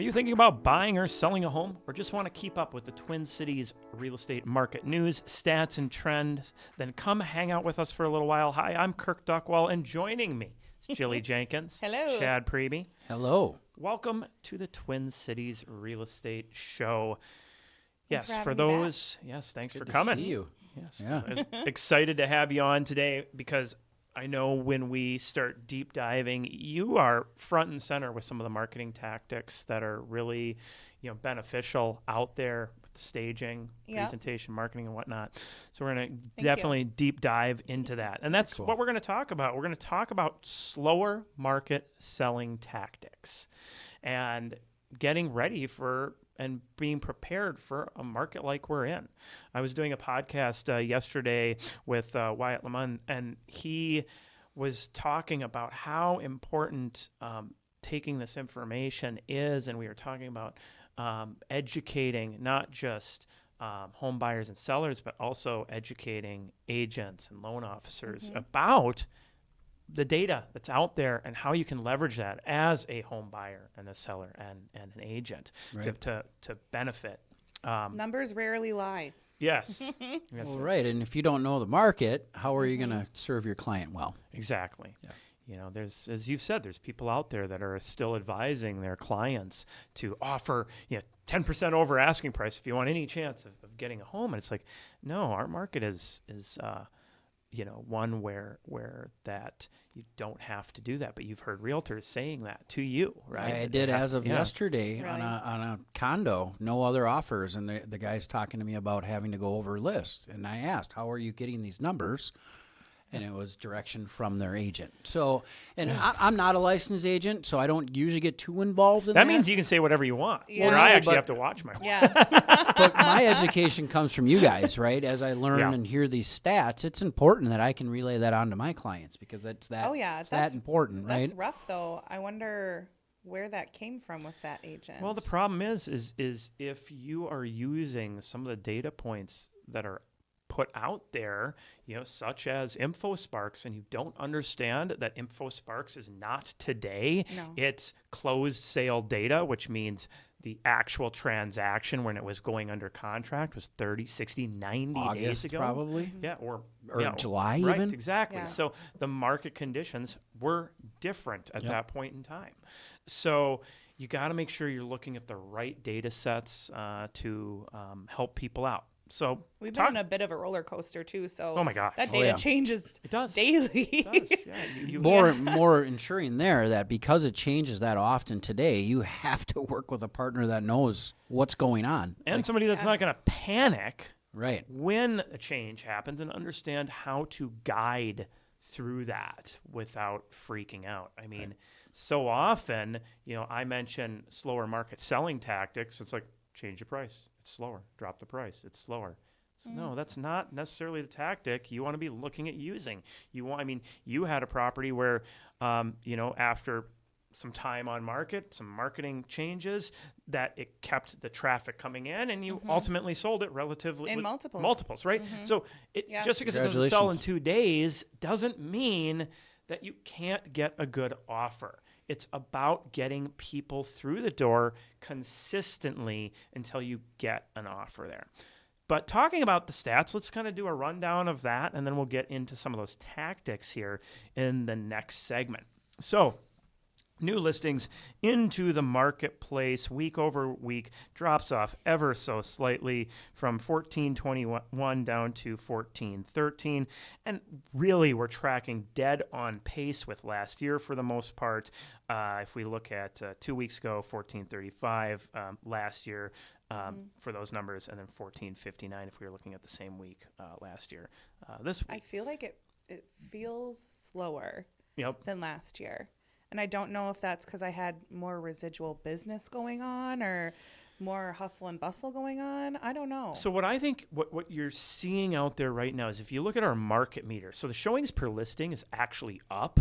Are you thinking about buying or selling a home, or just want to keep up with the Twin Cities real estate market news, stats, and trends? Then come hang out with us for a little while. Hi, I'm Kirk Duckwall, and joining me is Jilly Jenkins. Hello. Chad Priebe. Hello. Welcome to the Twin Cities Real Estate Show. Thanks Yes, for for having me those, yes, thanks Good for to coming. see you. Yes, Yeah. I was excited to have you on today because I know when we start deep diving, you are front and center with some of the marketing tactics that are really, beneficial out there with the staging, Yep. presentation, marketing, and whatnot. So we're going to you. definitely deep dive into that. And that's Cool. what we're going to talk about. We're going to talk about slower market selling tactics and getting ready for and being prepared for a market like we're in. I was doing a podcast yesterday with Wyatt Lemon, and he was talking about how important taking this information is, and we were talking about educating not just home buyers and sellers, but also educating agents and loan officers about the data that's out there and how you can leverage that as a home buyer and a seller and an agent Right. to benefit. Numbers rarely lie. Yes. Yes, Well, right. And if you don't know the market, how are you going to serve your client well? exactly. Yeah. There's, as you've said, there's people out there that are still advising their clients to offer, 10% over asking price if you want any chance of getting a home. And it's like, no, our market is one where that you don't have to do that, but you've heard realtors saying that to you, right? I That did they have as to- of yeah. yesterday Really? on a condo, no other offers. And the guy's talking to me about having to go over list. And I asked, how are you getting these numbers? And it was direction from their agent. So, and I'm not a licensed agent, so I don't usually get too involved in that. That means you can say whatever you want. Yeah. Where Well, I no, actually but- have to watch my Yeah. But my education comes from you guys, right? As I learn Yeah. and hear these stats, it's important that I can relay that on to my clients because it's that, Oh, yeah, it's that's- that important, right? That's rough, though. I wonder where that came from with that agent. Well, the problem is if you are using some of the data points that are put out there, such as InfoSparks, and you don't understand that InfoSparks is not today. No. It's closed sale data, which means the actual transaction when it was going under contract was 30, 60, 90 days August, ago. probably. Yeah, or July right, even? exactly. Yeah. So the market conditions were different at Yep. that point in time. So you got to make sure you're looking at the right data sets to help people out. So We've been on a bit of a roller coaster, too, so Oh my gosh. that Oh, data yeah. changes it does. daily. It does. Yeah, More ensuring there that because it changes that often today, you have to work with a partner that knows what's going on. and somebody that's not going to panic Right. when a change happens and understand how to guide through that without freaking out. I mean, so often, I mention slower market selling tactics. It's like, change the price. It's slower. Drop the price. It's slower. So no, that's not necessarily the tactic you want to be looking at using. You had a property where, after some time on market, some marketing changes, that it kept the traffic coming in, and you ultimately sold it relatively In with multiples. multiples, right? So Yeah. just because it doesn't sell in Congratulations. 2 days doesn't mean that you can't get a good offer. It's about getting people through the door consistently until you get an offer there. But talking about the stats, let's kind of do a rundown of that, and then we'll get into some of those tactics here in the next segment. So, new listings into the marketplace week over week drops off ever so slightly from 1421 down to 1413. And really, we're tracking dead on pace with last year for the most part. If we look at 2 weeks ago, 1435 last year for those numbers, and then 1459 if we were looking at the same week last year. This I week, feel like it feels slower yep. than last year. And I don't know if that's because I had more residual business going on or more hustle and bustle going on. I don't know. So what I think, what you're seeing out there right now is if you look at our market meter, so the showings per listing is actually up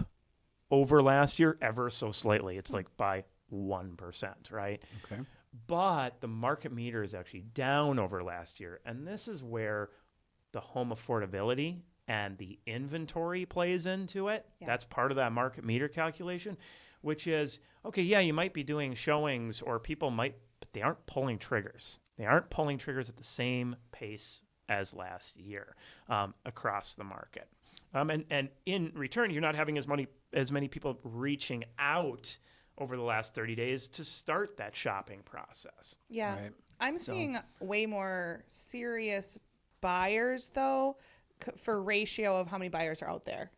over last year ever so slightly. It's like by 1%, right? Okay. But the market meter is actually down over last year. And this is where the home affordability and the inventory plays into it. Yeah. That's part of that market meter calculation. which is, okay, yeah, you might be doing showings or people might, but they aren't pulling triggers. They aren't pulling triggers at the same pace as last year across the market. And in return, you're not having as many people reaching out over the last 30 days to start that shopping process. Yeah. Right. I'm seeing way more serious buyers, though, for ratio of how many buyers are out there.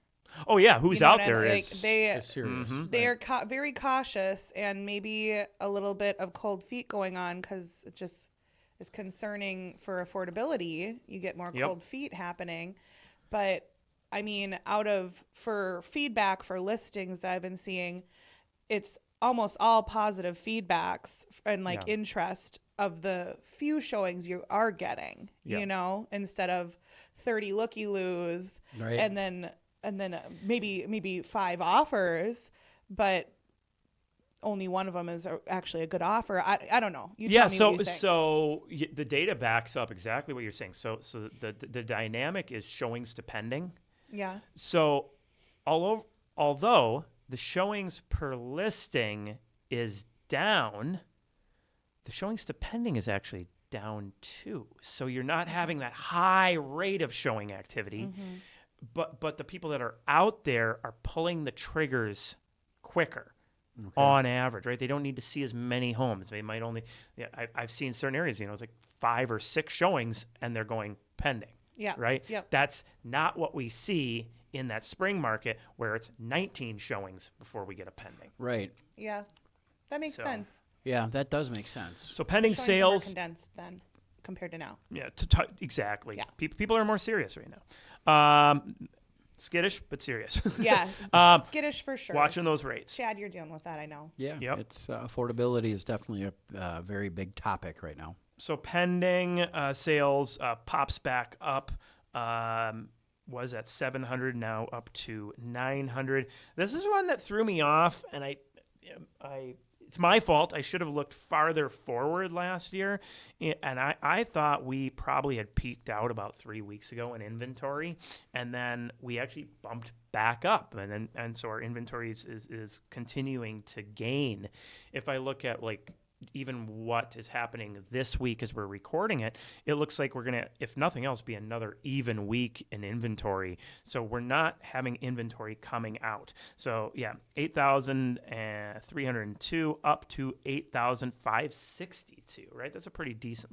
Oh, yeah. Who's You know out what I there mean? is... It's serious. They are very cautious, and maybe a little bit of cold feet going on because it just is concerning for affordability. You get more cold feet happening. But, I mean, for feedback for listings that I've been seeing, it's almost all positive feedbacks and interest of the few showings you are getting, you know, instead of 30 looky-loos Right. and then maybe 5 offers, but only one of them is actually a good offer. I don't know. You tell me what you think. So the data backs up exactly what you're saying. So the dynamic is showings to pending. Yeah. So although the showings per listing is down, the showings to pending is actually down too. So you're not having that high rate of showing activity, but the people that are out there are pulling the triggers quicker on average, right? They don't need to see as many homes. They might only, I've seen certain areas, you know, it's like 5 or 6 showings and they're going pending. Yeah. Right? Yep. That's not what we see in that spring market where it's 19 showings before we get a pending. Right. Yeah. That makes sense. Yeah, that does make sense. So pending Showings are more sales, condensed then compared to now. yeah, exactly. Yeah. People are more serious right now. Skittish, but serious. Yeah. Skittish for sure. Watching those rates. Chad, you're dealing with that, I know. Yeah, Yep. it's affordability is definitely a very big topic right now. So pending sales pops back up. Was at 700, now up to 900. This is one that threw me off, and it's my fault. I should have looked farther forward last year, and I thought we probably had peaked out about 3 weeks ago in inventory, and then we actually bumped back up, and so our inventory is continuing to gain. If I look at even what is happening this week as we're recording it, it looks like we're going to, if nothing else, be another even week in inventory. So we're not having inventory coming out. So yeah, 8,302 up to 8,562, right? That's a pretty decent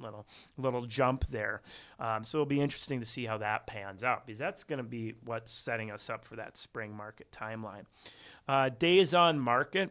little jump there. So it'll be interesting to see how that pans out, because that's going to be what's setting us up for that spring market timeline. Days on market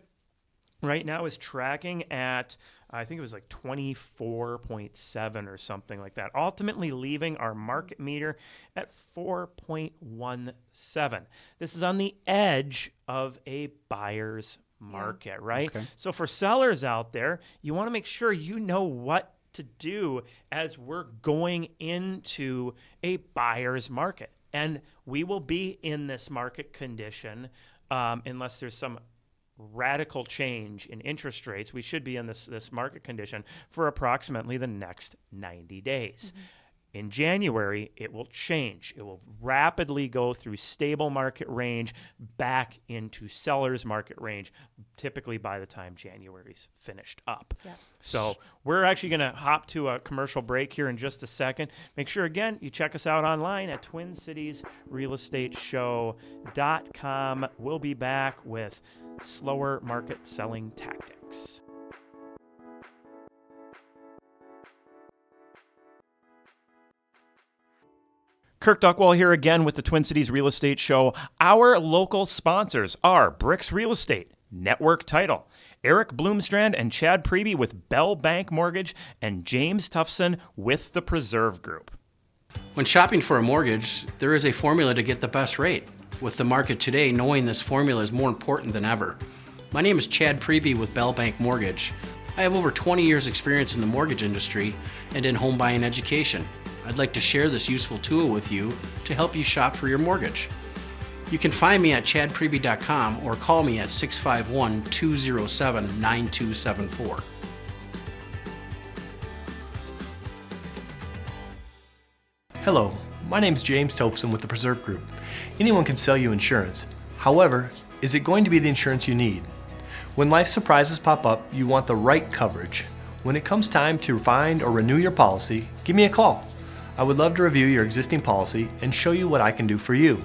right now is tracking at, I think it was 24.7 or something like that, ultimately leaving our market meter at 4.17. This is on the edge of a buyer's market, right? Okay. So for sellers out there, you want to make sure you know what to do as we're going into a buyer's market. And we will be in this market condition unless there's some radical change in interest rates. We should be in this market condition for approximately the next 90 days. In January, it will change. It will rapidly go through stable market range back into seller's market range, typically by the time January's finished up. Yeah. So we're actually going to hop to a commercial break here in just a second. Make sure, again, you check us out online at TwinCitiesRealEstateShow.com. We'll be back with slower market selling tactics. Kirk Duckwall here again with the Twin Cities Real Estate Show. Our local sponsors are BRIX Real Estate, Network Title, Eric Bloomstrand and Chad Priebe with Bell Bank Mortgage, and James Tufson with the Preserve Group. When shopping for a mortgage, there is a formula to get the best rate. With the market today, knowing this formula is more important than ever. My name is Chad Priebe with Bell Bank Mortgage. I have over 20 years experience in the mortgage industry and in home buying education. I'd like to share this useful tool with you to help you shop for your mortgage. You can find me at chadpriebe.com or call me at 651-207-9274. Hello, my name is James Topson with the Preserve Group. Anyone can sell you insurance. However, is it going to be the insurance you need? When life surprises pop up, you want the right coverage. When it comes time to find or renew your policy, give me a call. I would love to review your existing policy and show you what I can do for you.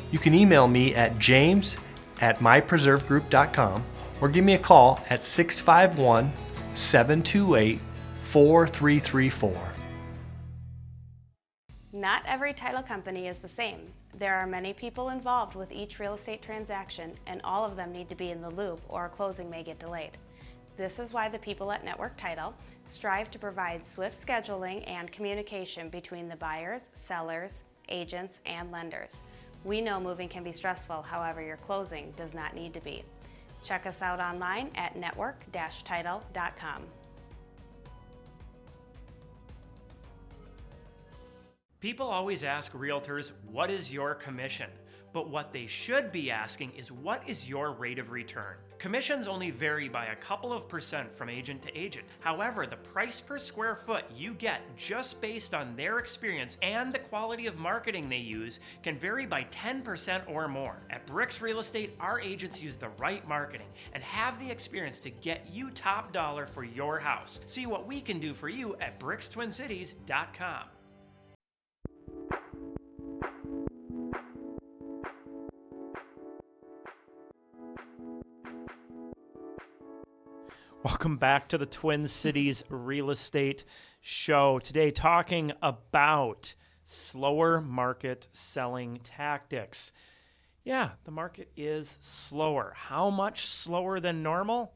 You can email me at james@mypreservegroup.com or give me a call at 651-728-4334. Not every title company is the same. There are many people involved with each real estate transaction, and all of them need to be in the loop or a closing may get delayed. This is why the people at Network Title strive to provide swift scheduling and communication between the buyers, sellers, agents, and lenders. We know moving can be stressful, however, your closing does not need to be. Check us out online at network-title.com. People always ask realtors, what is your commission? But what they should be asking is, what is your rate of return? Commissions only vary by a couple of percent from agent to agent. However, the price per square foot you get just based on their experience and the quality of marketing they use can vary by 10% or more. At BRIX Real Estate, our agents use the right marketing and have the experience to get you top dollar for your house. See what we can do for you at BRIXTwinCities.com. Welcome back to the Twin Cities Real Estate Show. Today, talking about slower market selling tactics. Yeah, the market is slower. How much slower than normal?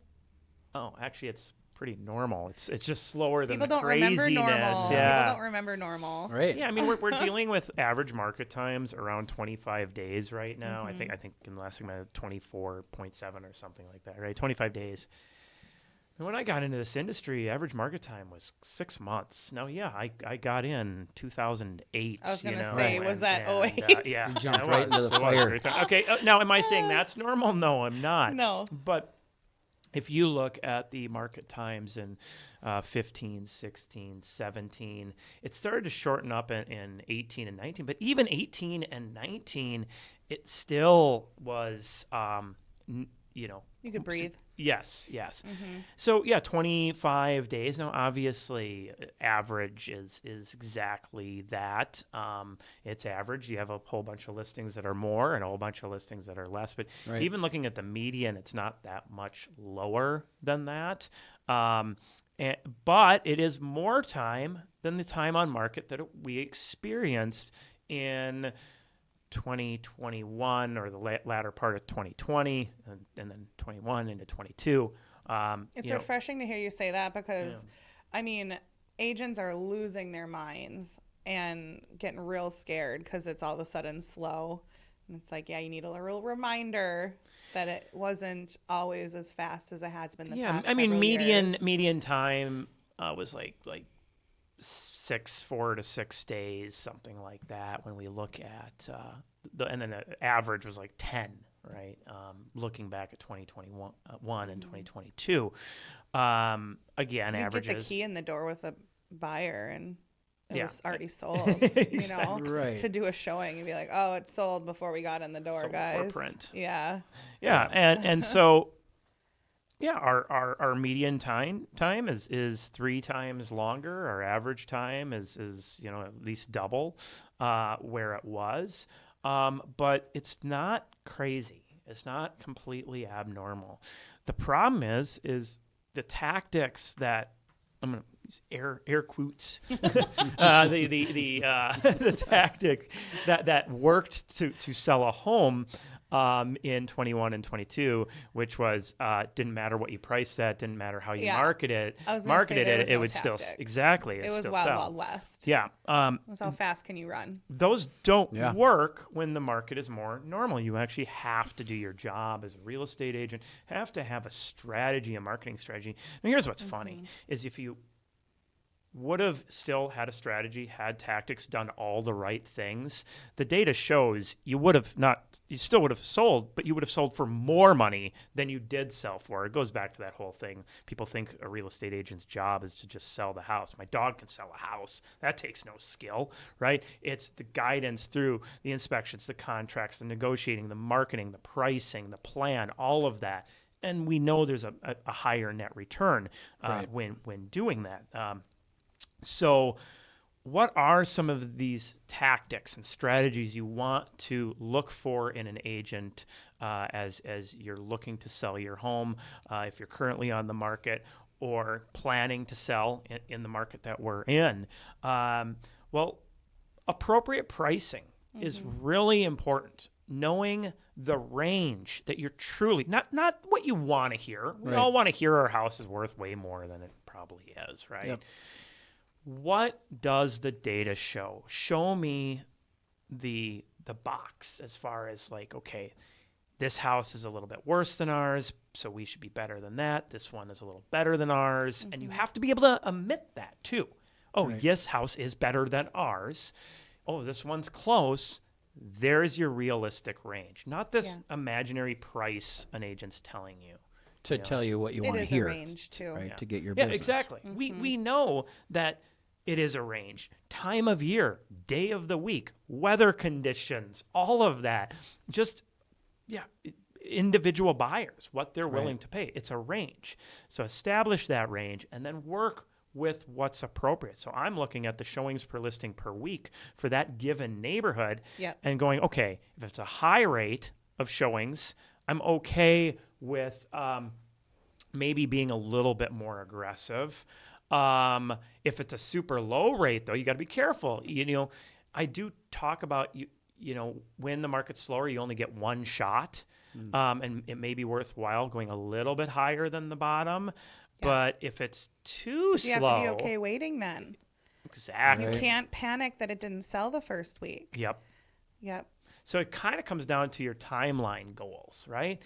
Oh, actually, it's pretty normal. It's just slower than People the don't craziness. remember normal. Yeah. People don't remember normal. Right. Yeah, I mean, we're dealing with average market times around 25 days right now. I think in the last segment, 24.7 or something like that, right? 25 days. And when I got into this industry, average market time was 6 months. Now, yeah, I got in 2008. I was going to you know, say, and- was that and, 08? yeah. You jumped it right was. into the It was fire. very time. Okay, now am I saying that's normal? No, I'm not. No. But if you look at the market times in 15, 16, 17, it started to shorten up in 18 and 19. But even 18 and 19, it still was, You could breathe. Yes. So, yeah, 25 days. Now, obviously, average is exactly that. It's average. You have a whole bunch of listings that are more and a whole bunch of listings that are less. But Right. even looking at the median, it's not that much lower than that. But it is more time than the time on market that we experienced in 2021 or the latter part of 2020 and then 21 into 22. It's refreshing to hear you say that because, I mean, agents are losing their minds and getting real scared because it's all of a sudden slow. And it's like, yeah, you need a real reminder that it wasn't always as fast as it has been the past I mean, several years. median time was like 4 to 6 days, something like that. When we look at and then the average was like 10, right? Looking back at 2021 and 2022, again, You averages. get the key in the door with a buyer and it Yeah. was already sold, you know, Right. to do a showing and be like, oh, it's sold before we got in the door, Sold before guys. print. Yeah. Yeah, and so yeah, our median time is 3 times longer. Our average time is at least double where it was, but it's not crazy. It's not completely abnormal. The problem is the tactics that I'm gonna use air quotes the tactic that worked to sell a home in 21 and 22, which was didn't matter what you priced at, didn't matter how you marketed I was gonna say there was it no would still tactics. exactly It was still wild, sell. wild west. Yeah. It was how fast can you run? Those don't Yeah. work when the market is more normal. You actually have to do your job as a real estate agent, have to have a strategy, a marketing strategy. Now, here's what's funny is if you would have still had a strategy, had tactics, done all the right things, the data shows you still would have sold, but you would have sold for more money than you did sell for. It goes back to that whole thing. People think a real estate agent's job is to just sell the house. My dog can sell a house. That takes no skill, right? It's the guidance through the inspections, the contracts, the negotiating, the marketing, the pricing, the plan, all of that. and we know there's a higher net return Right. when doing that. So what are some of these tactics and strategies you want to look for in an agent as you're looking to sell your home, if you're currently on the market or planning to sell in the market that we're in? Well, appropriate pricing is really important. Knowing the range that you're truly, not what you want to hear. We Right. all want to hear our house is worth way more than it probably is, right? Yep. What does the data show? Show me the box as far as like, okay, this house is a little bit worse than ours, so we should be better than that. This one is a little better than ours. And you have to be able to admit that too. Oh, Right. yes, house is better than ours. Oh, this one's close. There's your realistic range, not this imaginary price an agent's telling you. To tell you what you want to is hear. a range too. Right, to get your Yeah, business. exactly. We know that it is a range. Time of year, day of the week, weather conditions, all of that. Just, individual buyers, what they're willing to pay. It's a range. So establish that range and then work with what's appropriate. So I'm looking at the showings per listing per week for that given neighborhood Yep. and going, okay, if it's a high rate of showings, I'm okay with maybe being a little bit more aggressive. If it's a super low rate, though, you got to be careful. I do talk about when the market's slower, you only get one shot, and it may be worthwhile going a little bit higher than the bottom. Yeah. But if it's too You slow, have to be okay waiting then. exactly. You can't panic that it didn't sell the first week. Yep. Yep. So it kind of comes down to your timeline goals, right?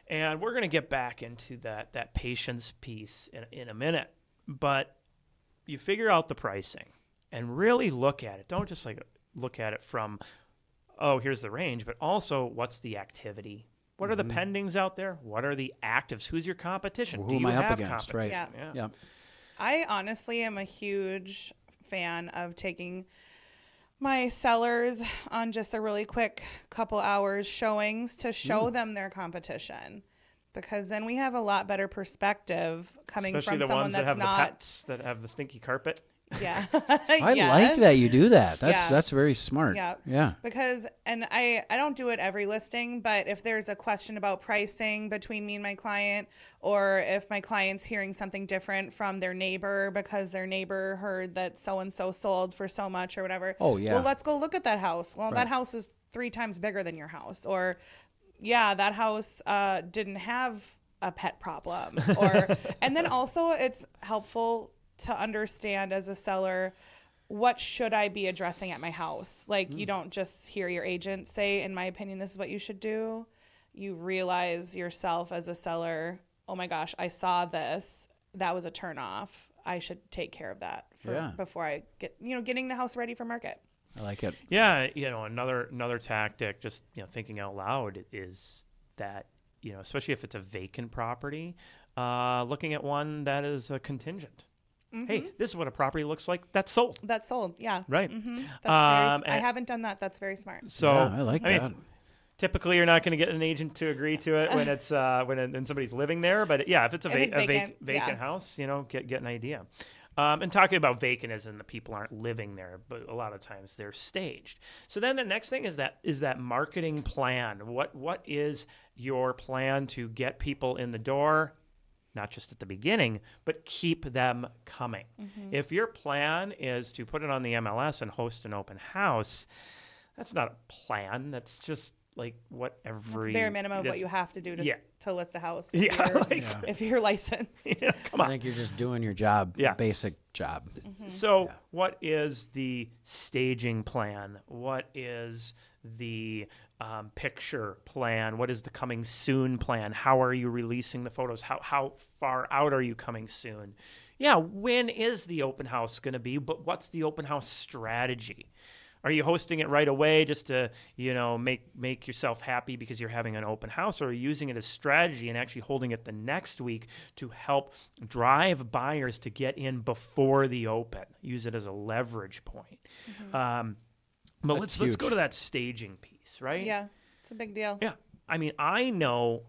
And we're going to get back into that patience piece in a minute. But you figure out the pricing and really look at it. Don't just like look at it from, oh, here's the range, but also what's the activity? What are the pendings out there? What are the actives? Who's your competition? Who Do am you I up have against, right? competition? Yeah. Yeah. I honestly am a huge fan of taking my sellers on just a really quick couple hours showings to show them their competition, because then we have a lot better perspective coming Especially from the someone ones that's that have not. the pets that have the stinky carpet. Yeah. I Yes. like that you do that. Yeah. That's very smart. Yeah. Yeah. Because, and I don't do it every listing, but if there's a question about pricing between me and my client, or if my client's hearing something different from their neighbor because their neighbor heard that so-and-so sold for so much or whatever. Oh, yeah. Well, let's go look at that house. Well, Right. that house is 3 times bigger than your house. Or, yeah, that house didn't have a pet problem. Or, and then also it's helpful to understand as a seller, what should I be addressing at my house? Like, you don't just hear your agent say, in my opinion, this is what you should do. You realize yourself as a seller, oh my gosh, I saw this. That was a turnoff. I should take care of that before I get, getting the house ready for market. I like it. Yeah, another tactic, just thinking out loud, is that especially if it's a vacant property, looking at one that is a contingent. Hey, this is what a property looks like that's sold. That's sold. Yeah. Right. That's And I haven't done that. That's very smart. So Yeah, I like that. Typically, you're not going to get an agent to agree to it when it's when somebody's living there. But yeah, if it's If it's vacant, vacant yeah. house, get an idea. And talking about vacant as in the people aren't living there, but a lot of times they're staged. So then the next thing is that marketing plan. What is your plan to get people in the door? Not just at the beginning, but keep them coming. If your plan is to put it on the MLS and host an open house, that's not a plan. That's just like what every... It's bare minimum of what that's- you have to do to list a house. Yeah, If you're licensed. come I on. think you're just doing your job, Yeah. basic job. So what is the staging plan? What is the picture plan? What is the coming soon plan? How are you releasing the photos? How far out are you coming soon? Yeah, when is the open house going to be? But what's the open house strategy? Are you hosting it right away just to, make yourself happy because you're having an open house, or are you using it as strategy and actually holding it the next week to help drive buyers to get in before the open? Use it as a leverage point. But let's huge. go to that staging piece, right? Yeah. It's a big deal. Yeah. I mean, I know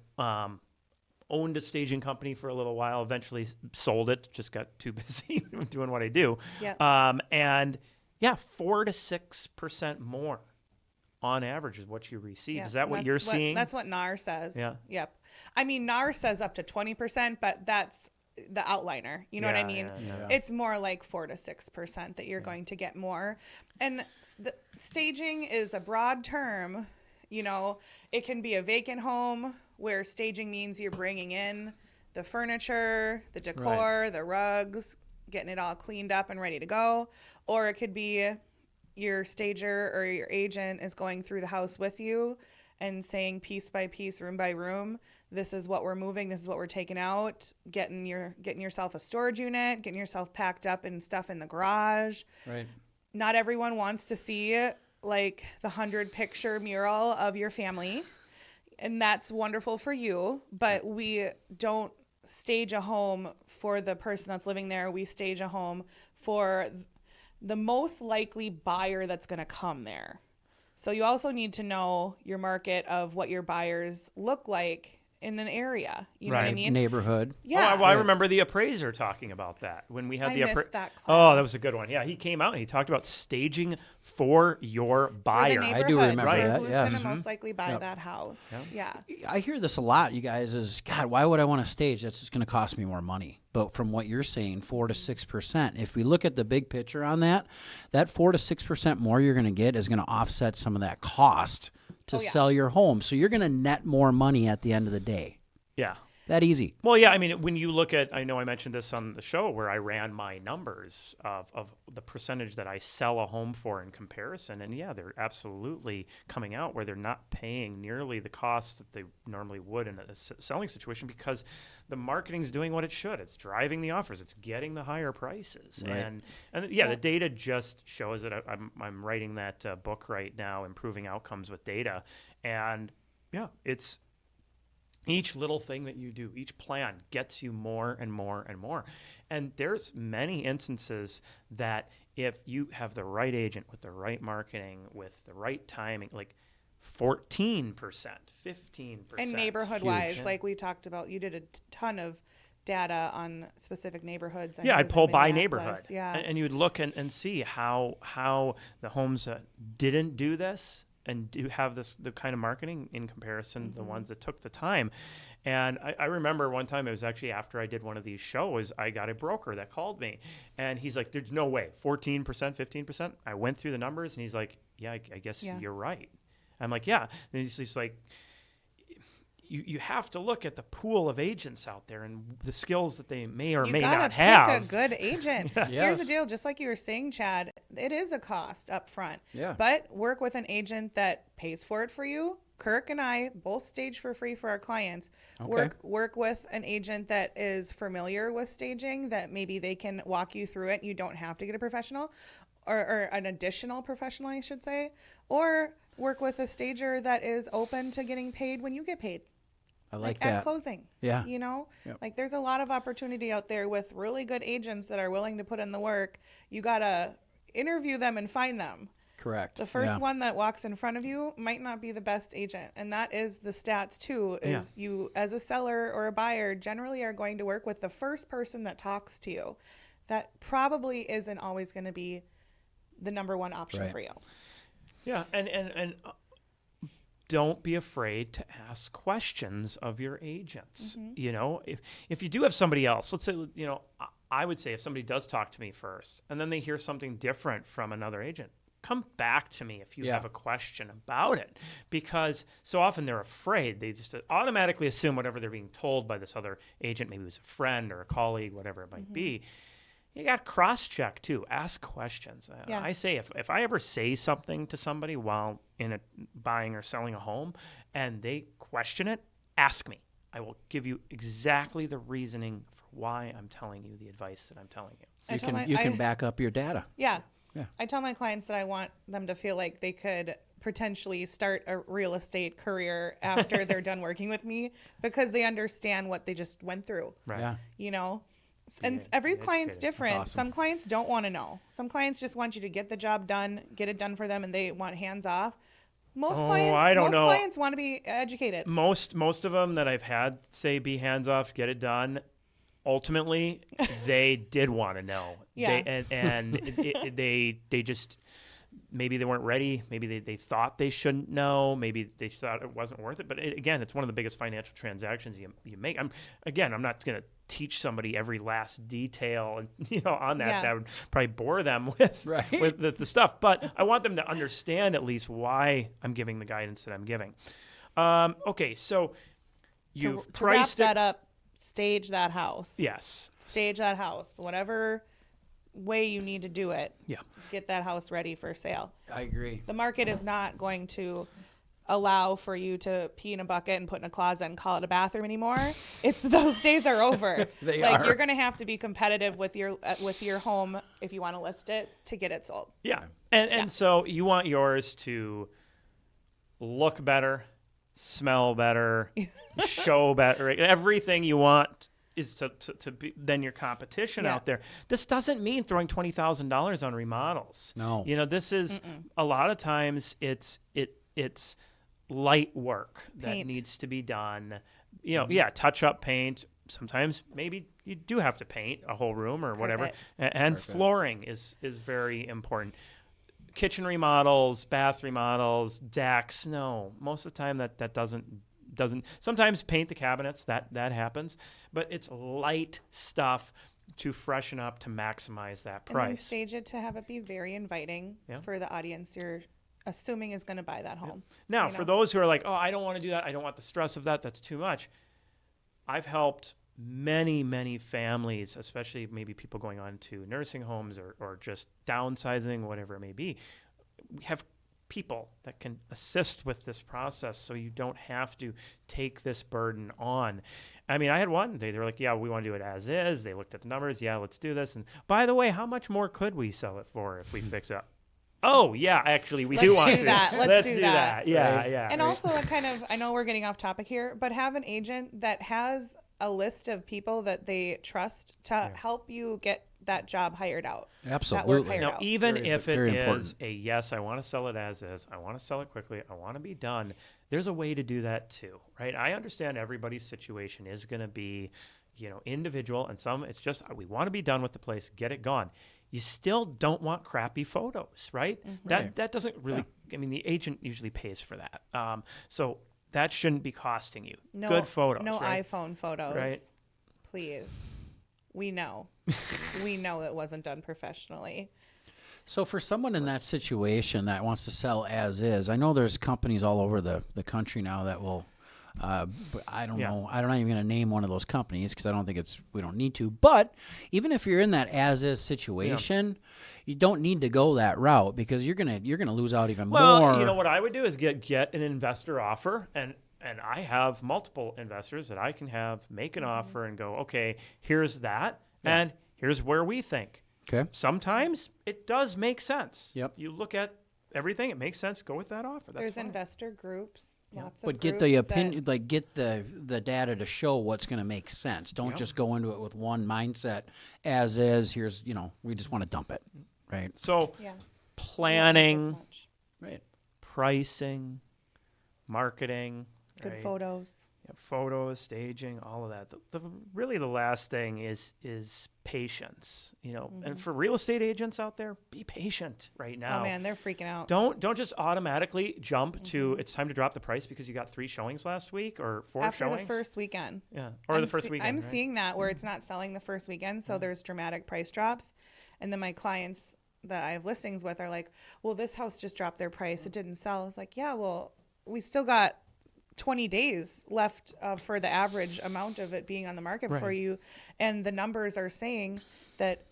owned a staging company for a little while, eventually sold it, just got too busy doing what I do. Yeah. And yeah, 4 to 6% more on average is what you receive. Yeah, Is that what you're seeing? That's what NAR says. Yeah. Yep. I mean, NAR says up to 20%, but that's the outliner. You know what I mean? yeah. It's more like 4 to 6% that you're going to get more. And the staging is a broad term. You know, it can be a vacant home where staging means you're bringing in the furniture, the decor, the rugs, getting it all cleaned up and ready to go. Or it could be your stager or your agent is going through the house with you and saying piece by piece, room by room, this is what we're moving, this is what we're taking out, getting yourself a storage unit, getting yourself packed up and stuff in the garage. Right. Not everyone wants to see like the 100-picture mural of your family, and that's wonderful for you, but we don't stage a home for the person that's living there. We stage a home for the most likely buyer that's going to come there. So you also need to know your market of what your buyers look like in an area. You know what I Right. mean? Neighborhood. Yeah. I remember the appraiser talking about that when we had I the missed that Oh, that class. was a good one. Yeah, he came out and he talked about staging for your For the buyer. I do neighborhood, remember for that, Who's yes. going to most likely buy that house? Yeah. I hear this a lot, you guys, is, God, why would I want to stage? That's just going to cost me more money. But from what you're saying, 4 to 6%. If we look at the big picture on that 4 to 6% more you're going to get is going to offset some of that cost to sell your home. So you're going to net more money at the end of the day. Yeah. That easy. Well, yeah, I mean, when you look at, I know I mentioned this on the show where I ran my numbers of the percentage that I sell a home for in comparison. And yeah, they're absolutely coming out where they're not paying nearly the costs that they normally would in a selling situation because the marketing's doing what it should. It's driving the offers. It's getting the higher prices. Right. And yeah, the data just shows it. I'm writing that book right now, Improving Outcomes with Data. And yeah, it's each little thing that you do, each plan gets you more and more and more. And there's many instances that if you have the right agent with the right marketing, with the right timing, like 14%, 15%. And neighborhood wise, like we talked about, you did a ton of data on specific neighborhoods. Yeah, I'd pull by neighborhood. Minneapolis. Yeah. And you'd look and see how the homes that didn't do this and do have the kind of marketing in comparison to the ones that took the time. And I remember one time, it was actually after I did one of these shows, I got a broker that called me and he's like, there's no way, 14%, 15%. I went through the numbers and he's like, yeah, I guess you're right. I'm like, yeah. And he's just like, you have to look at the pool of agents out there and the skills that they may or may not have. Pick a good agent. Here's Yes. the deal, just like you were saying, Chad, it is a cost up front. Yeah. But work with an agent that pays for it for you. Kirk and I both stage for free for our clients. Okay. Work with an agent that is familiar with staging, that maybe they can walk you through it. You don't have to get a professional or an additional professional, I should say. Or work with a stager that is open to getting paid when you get paid. I like at that. closing. Yeah. You know, Yep. like there's a lot of opportunity out there with really good agents that are willing to put in the work. You got to interview them and find them. Correct. The first Yeah. one that walks in front of you might not be the best agent. And that is the stats too, is you as a seller or a buyer generally are going to work with the first person that talks to you. That probably isn't always going to be the number one option Right. for you. Yeah, and don't be afraid to ask questions of your agents. You know, if you do have somebody else, let's say, you know, I would say if somebody does talk to me first and then they hear something different from another agent, come back to me if you have a question about it, because so often they're afraid. They just automatically assume whatever they're being told by this other agent, maybe it was a friend or a colleague, whatever it might be. You got cross-check too. Ask questions. Yeah. I say if I ever say something to somebody while in a buying or selling a home and they question it, ask me. I will give you exactly the reasoning for why I'm telling you the advice that I'm telling you. You can back up your data. Yeah. Yeah. I tell my clients that I want them to feel like they could potentially start a real estate career after they're done working with me, because they understand what they just went through. Right. Yeah. You know, and every client's educated. different. That's awesome. Some clients don't want to know. Some clients just want you to get the job done, get it done for them, and they want hands off. Most Oh, clients, I don't most know. clients want to be educated. Most of them that I've had say be hands off, get it done. Ultimately, they did want to know. Yeah. They just maybe they weren't ready. Maybe they thought they shouldn't know. Maybe they thought it wasn't worth it. But again, it's one of the biggest financial transactions you make. I'm not going to teach somebody every last detail and on that. Yeah. That would probably bore them with Right. with the stuff. But I want them to understand at least why I'm giving the guidance that I'm giving. Okay, so you've to wrap priced it. that up, stage that house. Yes. Stage that house. Whatever way you need to do it. Yeah. Get that house ready for sale. I agree. The market is not going to allow for you to pee in a bucket and put in a closet and call it a bathroom anymore. Those days are over. They like are. you're going to have to be competitive with your home if you want to list it to get it sold. Yeah. And so you want yours to look better, smell better, show better. Right? Everything you want is to be than your competition out there. This doesn't mean throwing $20,000 on remodels. No. This is a lot of times it's light work that Paint. needs to be done. Touch up paint. Sometimes maybe you do have to paint a whole room or whatever. Carpet. And flooring is very important. Kitchen remodels, bath remodels, decks. No, most of the time that doesn't. Sometimes paint the cabinets. That happens, but it's light stuff to freshen up to maximize that price. And then stage it to have it be very inviting for the audience you're assuming is going to buy that home. Now, for those who are like, oh, I don't want to do that. I don't want the stress of that. That's too much. I've helped many families, especially maybe people going on to nursing homes or just downsizing, whatever it may be. We have people that can assist with this process so you don't have to take this burden on. I mean, I had one, they were like, yeah, we want to do it as is. They looked at the numbers. Yeah, let's do this. And by the way, how much more could we sell it for if we fix it up? Oh, yeah, actually, we do want to. Let's do that. Yeah, Right. yeah. And also I know we're getting off topic here, but have an agent that has a list of people that they trust to help you get that job hired out. Absolutely. hired Now, out. even Very- if it very is important. a yes, I want to sell it as is, I want to sell it quickly, I want to be done, there's a way to do that too, right? I understand everybody's situation is going to be, individual, and some it's just we want to be done with the place, get it gone. You still don't want crappy photos, right? Right. That doesn't really. I mean, the agent usually pays for that, so that shouldn't be costing you. Good photos, No right? iPhone photos. Right. Please. We know. We know it wasn't done professionally. So for someone in that situation that wants to sell as is, I know there's companies all over the country now that will, but I don't know. I'm not even going to name one of those companies because I don't think we don't need to. But even if you're in that as is situation, you don't need to go that route because you're gonna lose out even more. Well, you know what I would do is get an investor offer, and I have multiple investors that I can have make an offer and go, okay, here's that, and here's where we think. Okay. Sometimes it does make sense. Yep. You look at everything, it makes sense. Go with that offer. That's There's fine. investor groups. Lots of But get groups the that- opinion, like get the data to show what's going to make sense. Don't just go into it with one mindset as is. Here's we just want to dump it, right? So Yeah. planning, Right. pricing, marketing, Good right? photos. Yeah, photos, staging, all of that. Really the last thing is patience. And for real estate agents out there, be patient right now. Oh man, they're freaking out. Don't just automatically jump to it's time to drop the price because you got 3 showings last week or 4 After showings. the first weekend. Yeah, or the first weekend. I'm right? seeing that where it's not selling the first weekend, so there's dramatic price drops, and then my clients that I have listings with are like, "Well, this house just dropped their price; it didn't sell." It's like, "Yeah, well, we still got 20 days left for the average amount of it being on the market for Right. you, and the numbers are saying that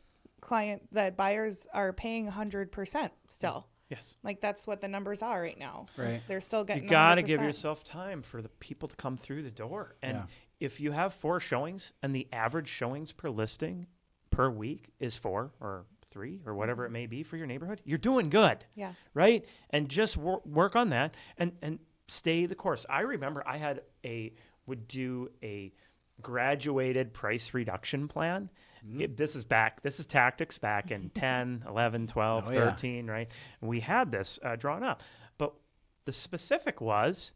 buyers are paying 100% still." Yes. Like that's what the numbers are right now. Right. They're still getting. You got to 100%. give yourself time for the people to come through the door. And Yeah. if you have 4 showings and the average showings per listing per week is 4 or 3 or whatever it may be for your neighborhood, you're doing good. Yeah. Right? And just work on that and stay the course. I remember I would do a graduated price reduction plan. This is tactics back in 10, 11, 12, Oh, yeah. 13, right? And we had this drawn up. But The specific was,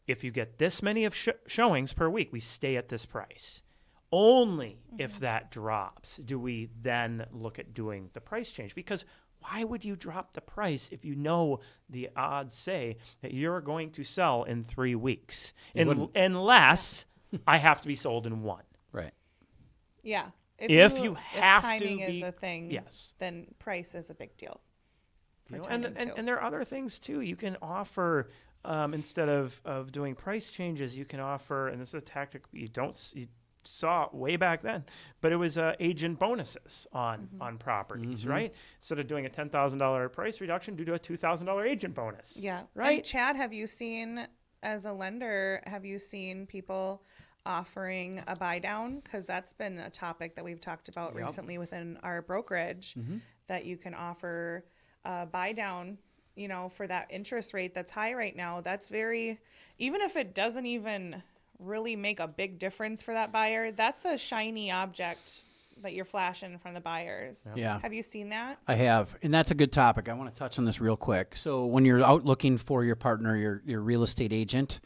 if you get this many of showings per week, we stay at this price. Only if that drops do we then look at doing the price change. Because why would you drop the price if you know the odds say that you're going to sell in 3 weeks? Unless I have to be sold in 1. Right. Yeah. If you have to timing be, is a thing, yes, then price is a big deal. You know, and there are other things too. You can offer instead of doing price changes, you can offer, and this is a tactic you saw way back then, but it was agent bonuses on properties, right? Instead of doing a $10,000 price reduction, do a $2,000 agent bonus. Yeah. Right. And Chad, have you seen, as a lender, have you seen people offering a buy down? Because that's been a topic that we've talked about recently within our brokerage, that you can offer a buy down, you know, for that interest rate that's high right now. That's very, even if it doesn't even really make a big difference for that buyer, that's a shiny object that you're flashing in front of the buyers. Yeah. Have you seen that? I have, and that's a good topic. I want to touch on this real quick. So when you're out looking for your partner, your real estate agent,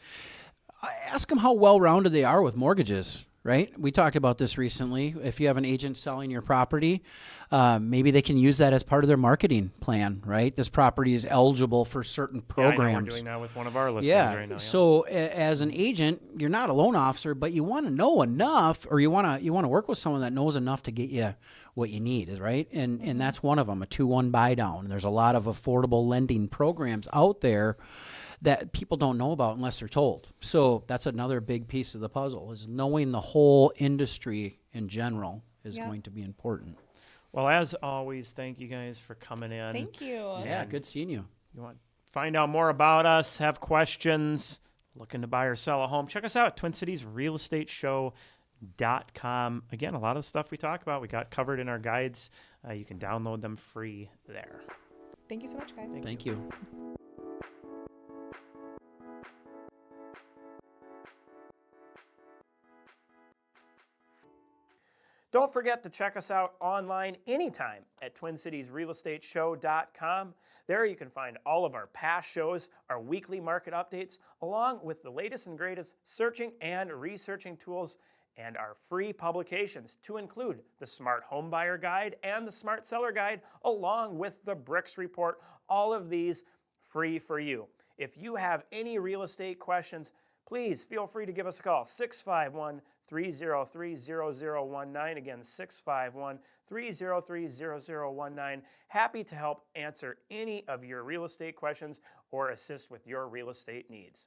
ask them how well-rounded they are with mortgages, right? We talked about this recently. If you have an agent selling your property, maybe they can use that as part of their marketing plan, right? This property is eligible for certain programs. Yeah, I know we're doing that with one of our listings right now. Yeah. So as an agent, you're not a loan officer, but you want to know enough, or you want to work with someone that knows enough to get you what you need, right? And that's one of them, a 2-1 buy down. There's a lot of affordable lending programs out there that people don't know about unless they're told. So that's another big piece of the puzzle, is knowing the whole industry in general is going to be important. Well, as always, thank you guys for coming in. Thank you. Yeah, good seeing you. You want to find out more about us, have questions, looking to buy or sell a home, check us out at TwinCitiesRealEstateShow.com. Again, a lot of the stuff we talk about, we got covered in our guides. You can download them free there. Thank you so much, guys. Thank you. Don't forget to check us out online anytime at TwinCitiesRealEstateShow.com. There you can find all of our past shows, our weekly market updates, along with the latest and greatest searching and researching tools, and our free publications, to include the Smart Home Buyer Guide and the Smart Seller Guide, along with the BRIX Report. All of these free for you. If you have any real estate questions, please feel free to give us a call, 651-303-0019. Again, 651-303-0019. Happy to help answer any of your real estate questions or assist with your real estate needs.